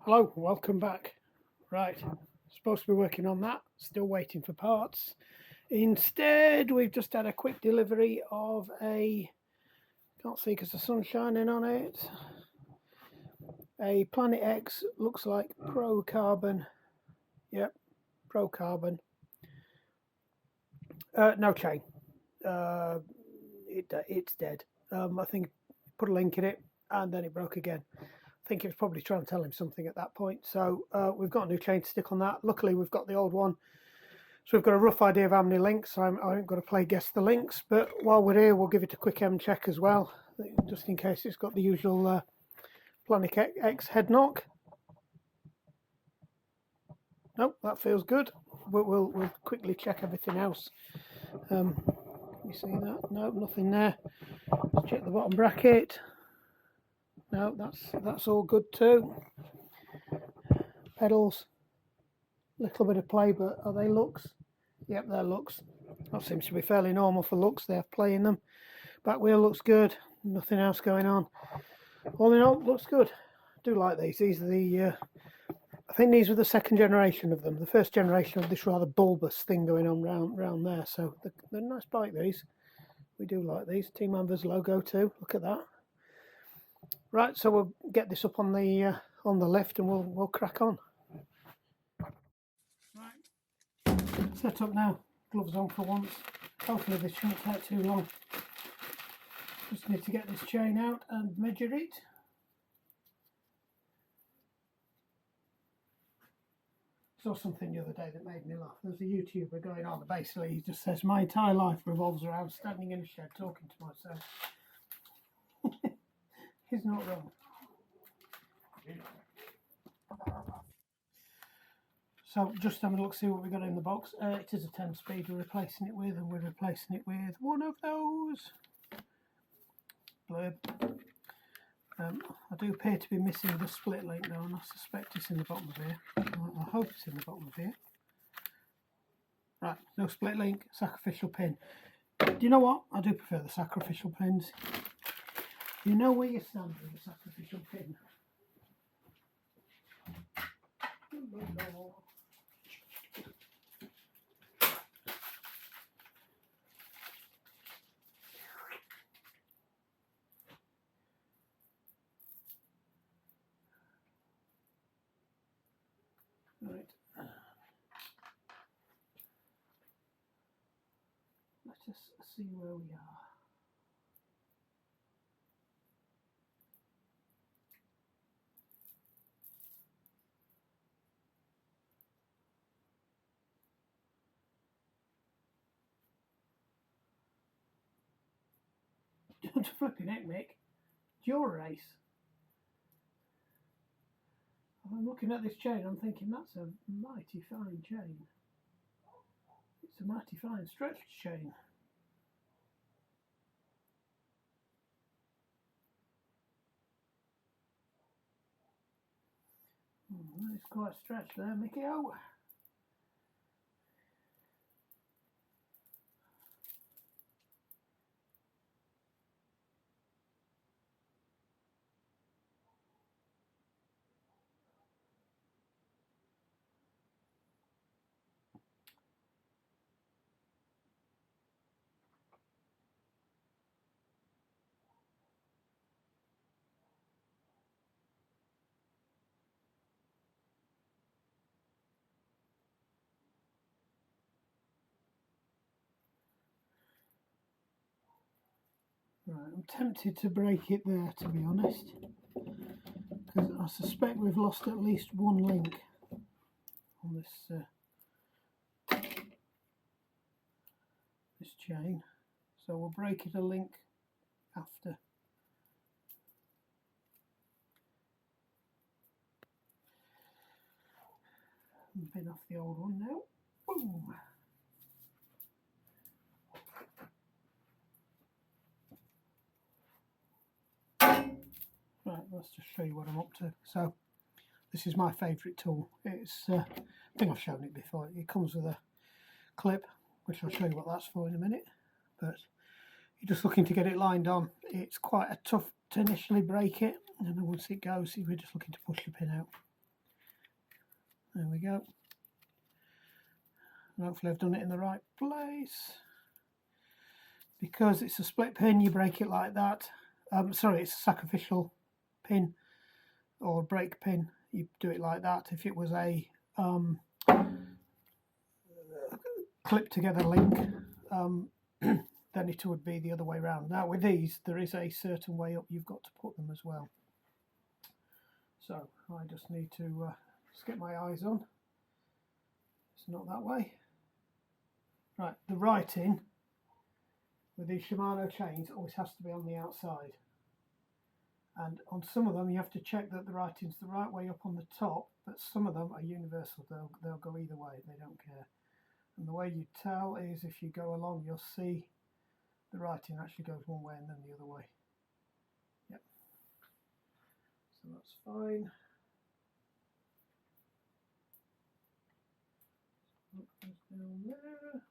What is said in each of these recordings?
Hello, welcome back. Right, supposed to be working on that, still waiting for parts. Instead, we've just had a quick delivery of can't see because the sun's shining on it, a Planet X, looks like ProCarbon. Yep, ProCarbon. No chain. It's dead. I think put a link in it and then it broke again. I think it was probably trying to tell him something at that point. So we've got a new chain to stick on that. Luckily, we've got the old one. So we've got a rough idea of how many links. I haven't got to play guess the links. But while we're here, we'll give it a quick M check as well, just in case it's got the usual Planet X head knock. Nope, that feels good. We'll quickly check everything else. Can you see that? No, nothing there. Let's check the bottom bracket. No, that's all good too. Pedals, little bit of play, but are they Lux? Yep, they're Lux. That seems to be fairly normal for Lux. They're playing them. Back wheel looks good. Nothing else going on. All in all, looks good. I do like these. These are the I think these were the second generation of them. The first generation of this rather bulbous thing going on round there. So they're a nice bike, these. We do like these. Team Anvers logo too. Look at that. Right, so we'll get this up on the lift and we'll crack on. Right, set up now. Gloves on for once. Hopefully this shouldn't take too long. Just need to get this chain out and measure it. Saw something the other day that made me laugh. There's a YouTuber going on, basically he just says, my entire life revolves around standing in a shed talking to myself. He's not wrong. So just having a look, see what we got in the box. It is a 10-speed we're replacing it with, and we're replacing it with one of those. Blurb. I do appear to be missing the split link though, and I suspect it's in the bottom of here. I hope it's in the bottom of here. Right, no split link, sacrificial pin. Do you know what? I do prefer the sacrificial pins. You know where you stand with a sacrificial pin. Right. Let's just see where we are. Don't flipping heck, Mick. It's your race. I'm looking at this chain, I'm thinking that's a mighty fine chain. It's a mighty fine stretched chain. It's quite stretched there, Mickey. Oh. Right, I'm tempted to break it there, to be honest, because I suspect we've lost at least one link on this this chain, so we'll break it a link after. Bin off the old one now. Boom. Right, let's just show you what I'm up to. So this is my favourite tool. It's I think I've shown it before. It comes with a clip, which I'll show you what that's for in a minute, but you're just looking to get it lined on. It's quite a tough to initially break it, and then once it goes, we're just looking to push the pin out. There we go. And hopefully I've done it in the right place. Because it's a split pin, you break it like that. Sorry, it's a sacrificial pin or break pin. You do it like that. If it was a clip together link, then it would be the other way around. Now with these, there is a certain way up you've got to put them as well. So I just need to just get my eyes on. It's not that way. Right, the writing with these Shimano chains always has to be on the outside. And on some of them you have to check that the writing's the right way up on the top, but some of them are universal. They'll go either way, they don't care. And the way you tell is if you go along, you'll see the writing actually goes one way and then the other way. Yep. So that's fine. That goes down there.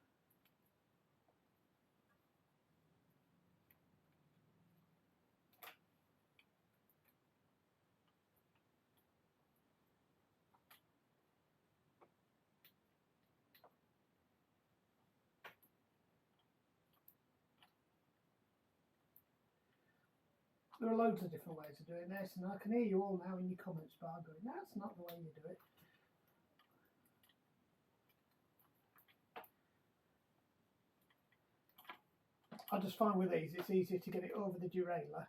There are loads of different ways of doing this, and I can hear you all now in your comments bar going, that's not the way you do it. I just find with these, it's easier to get it over the derailleur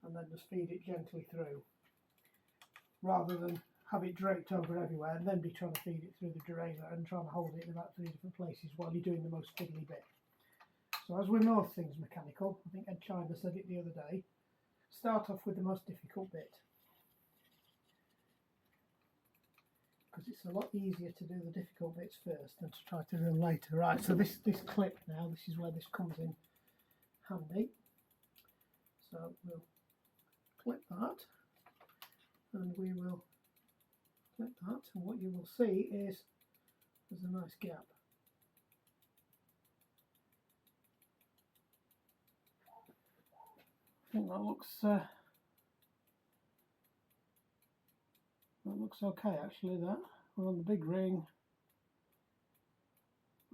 and then just feed it gently through, rather than have it draped over everywhere and then be trying to feed it through the derailleur and trying to hold it in about 3 different places while you're doing the most fiddly bit. So as with most things mechanical, I think Ed China said it the other day, start off with the most difficult bit. Because it's a lot easier to do the difficult bits first than to try to do them later. Right, so this clip now, this is where this comes in handy. So we'll clip that, and we will clip that, and what you will see is there's a nice gap. I think that looks okay actually. That we're on the big ring.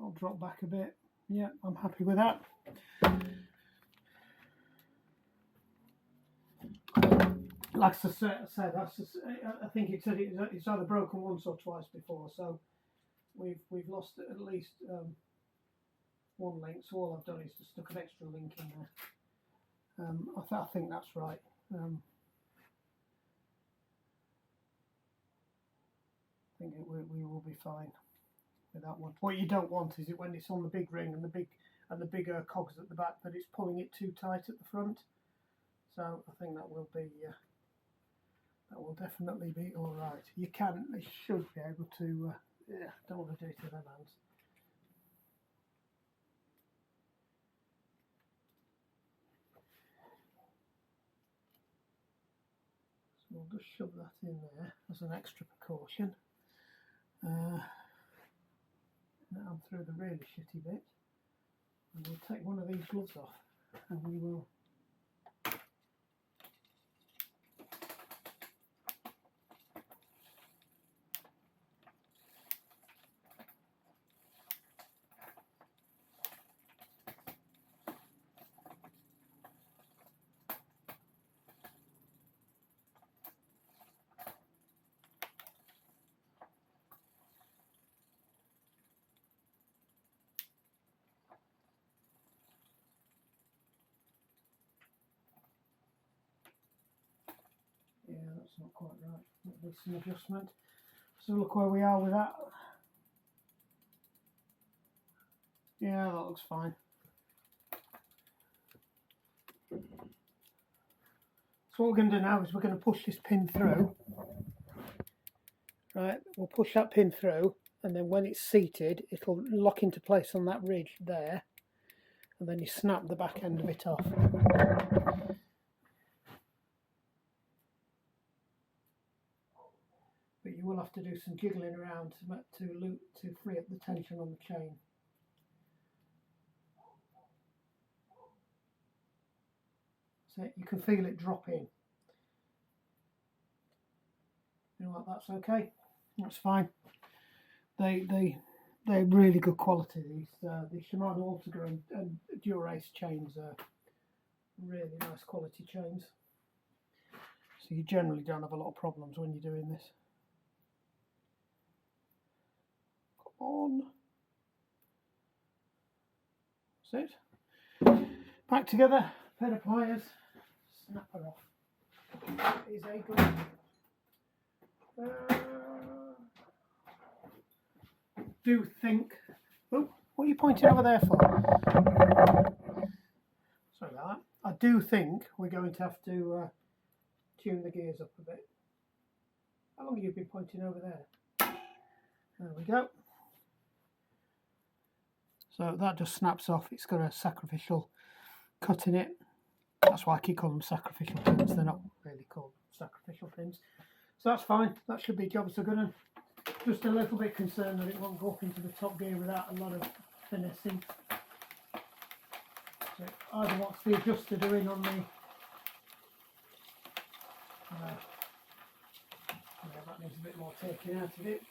I'll drop back a bit. Yeah, I'm happy with that. Like I said, I think it said it's either broken once or twice before. So we've lost at least one link. So all I've done is just stuck an extra link in there. I think that's right. I think we will be fine with that one. What you don't want is it when it's on the big ring and the bigger cogs at the back, that it's pulling it too tight at the front. So I think that will be that will definitely be all right. You should be able to. Yeah, don't want to do it with them hands. We'll just shove that in there as an extra precaution. Now I'm through the really shitty bit, and we'll take one of these gloves off, and we will that's not quite right. There's some adjustment. So look where we are with that. Yeah, that looks fine. So what we're going to do now is we're going to push this pin through. Right, we'll push that pin through, and then when it's seated, it'll lock into place on that ridge there, and then you snap the back end of it off. But you will have to do some jiggling around to free up the tension on the chain. So you can feel it drop in. You know what, that's okay. That's fine. They're really good quality. The Shimano Ultegra and Dura-Ace chains are really nice quality chains. So you generally don't have a lot of problems when you're doing this. Come on. That's it. Back together, pair of pliers, snap her off. It is a good. Do think. Oh, what are you pointing over there for? Sorry about that. I do think we're going to have to tune the gears up a bit. How long have you been pointing over there? There we go. So that just snaps off. It's got a sacrificial cut in it. That's why I keep calling them sacrificial pins. They're not really called sacrificial pins. So that's fine. That should be jobs are good. And just a little bit concerned that it won't go up into the top gear without a lot of finessing. So either what's the adjuster doing on the that needs a bit more taking out of it.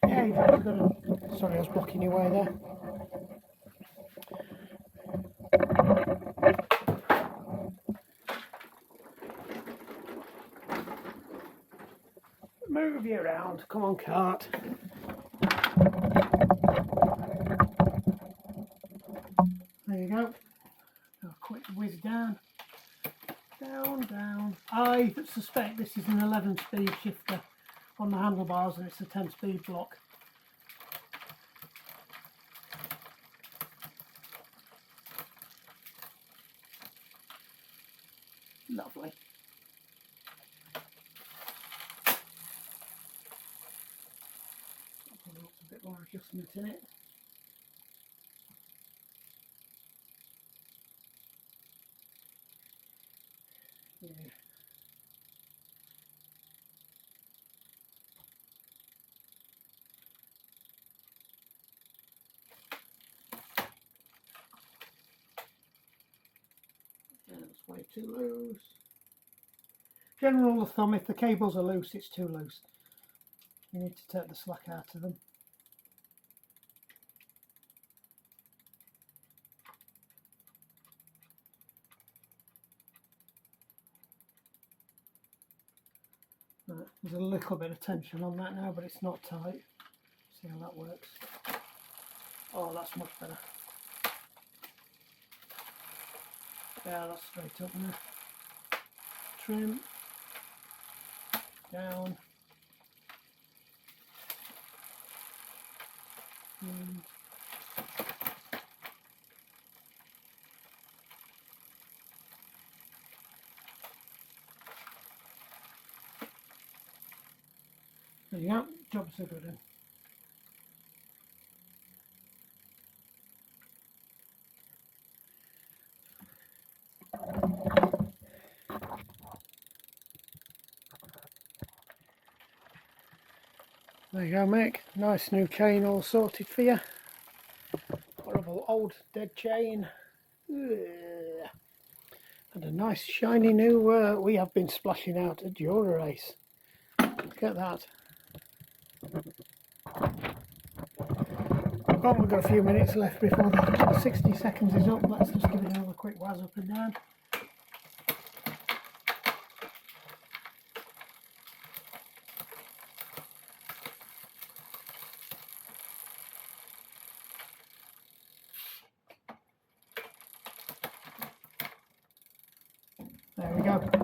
Yeah, you've got to. Sorry, I was blocking your way there. Move you around. Come on, cart. There you go. A quick whiz down. Down, down. I suspect this is an 11-speed shifter on the handlebars and it's a 10-speed block. Lovely. A bit more adjustment in it. Yeah. It's way too loose. General rule of thumb, if the cables are loose, it's too loose. You need to take the slack out of them. Right, there's a little bit of tension on that now, but it's not tight. See how that works. Oh, that's much better. Yeah, that's straight up now. Trim. Down. And there you go, job's a good one. There you go, Mick. Nice new chain all sorted for you. Horrible old dead chain. Ugh. And a nice shiny new, we have been splashing out at Jura Race. Look at that. Well, we've got a few minutes left before the 60 seconds is up. Let's just give it another quick waz up and down. There we go.